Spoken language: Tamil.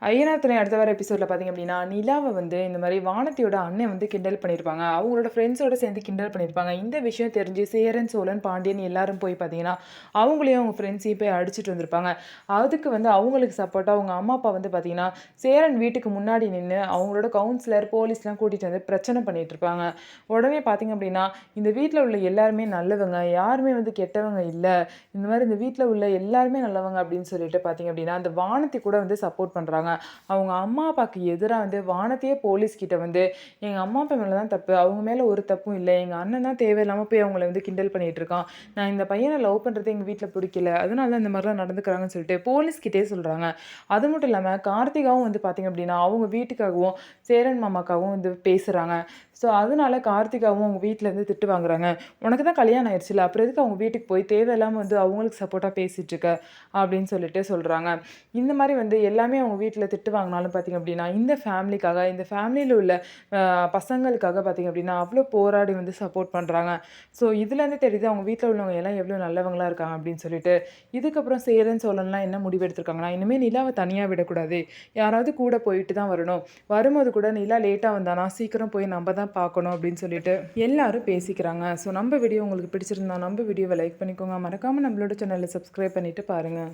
ஐயனார் துணை அடுத்த வர எபிசோடில் பார்த்திங்க அப்படின்னா, நிலாவை வந்து இந்த மாதிரி வானத்தியோட அண்ணன் வந்து கிண்டல் பண்ணியிருப்பாங்க. அவங்களோட ஃப்ரெண்ட்ஸோட சேர்ந்து கிண்டல் பண்ணியிருப்பாங்க. இந்த விஷயம் தெரிஞ்சு சேரன், சோழன், பாண்டியன் எல்லாரும் போய் பார்த்தீங்கன்னா, அவங்களையும் அவங்க ஃப்ரெண்ட்ஸையும் போய் அடிச்சுட்டு வந்திருப்பாங்க. அதுக்கு வந்து அவங்களுக்கு சப்போர்ட்டாக அவங்க அம்மா அப்பா வந்து பார்த்தீங்கன்னா, சேரன் வீட்டுக்கு முன்னாடி நின்று அவங்களோட கவுன்சிலர், போலீஸ்லாம் கூட்டிகிட்டு வந்து பிரச்சனை பண்ணிட்டு இருப்பாங்க. உடனே பார்த்திங்க அப்படின்னா, இந்த வீட்டில் உள்ள எல்லாருமே நல்லவங்க, யாருமே வந்து கெட்டவங்க இல்லை, இந்த மாதிரி இந்த வீட்டில் உள்ள எல்லாருமே நல்லவங்க அப்படின்னு சொல்லிட்டு பார்த்திங்க அப்படின்னா, அந்த வானத்தை கூட வந்து சப்போர்ட் பண்ணுறாங்க. அவங்க அம்மா அப்பாவுக்கு எதிராக வந்து வானத்தையே போலீஸ்கிட்ட வந்து எங்கள் அம்மா அப்பா மேலே தான் தப்பு, அவங்க மேலே ஒரு தப்பும் இல்லை, எங்கள் அண்ணன் தான் தேவையில்லாமல் போய் அவங்கள வந்து கிண்டல் பண்ணிகிட்டு இருக்கான், நான் இந்த பையனை லவ் பண்ணுறது எங்கள் வீட்டில் பிடிக்கல, அதனால தான் இந்த மாதிரிலாம் நடந்துக்கிறாங்கன்னு சொல்லிட்டு போலீஸ்கிட்டே சொல்கிறாங்க. அது மட்டும் இல்லாமல் கார்த்திகாவும் வந்து பார்த்திங்க அப்படின்னா அவங்க வீட்டுக்காகவும் சேரன் மாமாக்காகவும் வந்து பேசுகிறாங்க. ஸோ அதனால கார்த்திகாவும் அவங்க வீட்டிலேருந்து திட்டு வாங்குறாங்க. உனக்கு தான் கல்யாணம் ஆயிடுச்சுல, அப்புறம் எதுக்கு அவங்க வீட்டுக்கு போய் தேவையில்லாமல் வந்து அவங்களுக்கு சப்போர்ட்டாக பேசிகிட்டு இருக்க அப்படின்னு சொல்லிட்டு சொல்கிறாங்க. இந்த மாதிரி வந்து எல்லாமே அவங்க வீட்டில் திட்டு வாங்கினாலும் பார்த்திங்க அப்படின்னா, இந்த ஃபேமிலிக்காக, இந்த ஃபேமிலியில் உள்ள பசங்களுக்காக பார்த்திங்க அப்படின்னா அவ்வளோ போராடி வந்து சப்போர்ட் பண்ணுறாங்க. ஸோ இதுலேருந்து தெரியுது அவங்க வீட்டில் உள்ளவங்க எல்லாம் எவ்வளோ நல்லவங்களா இருக்காங்க அப்படின்னு சொல்லிட்டு. இதுக்கப்புறம் சேரன் சோழன்லாம் என்ன முடிவு எடுத்திருக்காங்கன்னா, இனிமேல் நிலாவை தனியாக விடக்கூடாது, யாராவது கூட போயிட்டு தான் வரணும், வரும்போது கூட நிலா லேட்டாக வந்தானா சீக்கிரம் போய் நம்ம தான் பார்க்கணும் அப்படின்னு சொல்லிட்டு எல்லாரும் பேசிக்கிறாங்க. ஸோ நம்ம வீடியோ உங்களுக்கு பிடிச்சிருந்தா நம்ம வீடியோவை லைக் பண்ணிக்கோங்க, மறக்காமல் நம்மளோட சேனலை சப்ஸ்கிரைப் பண்ணிவிட்டு பாருங்கள்.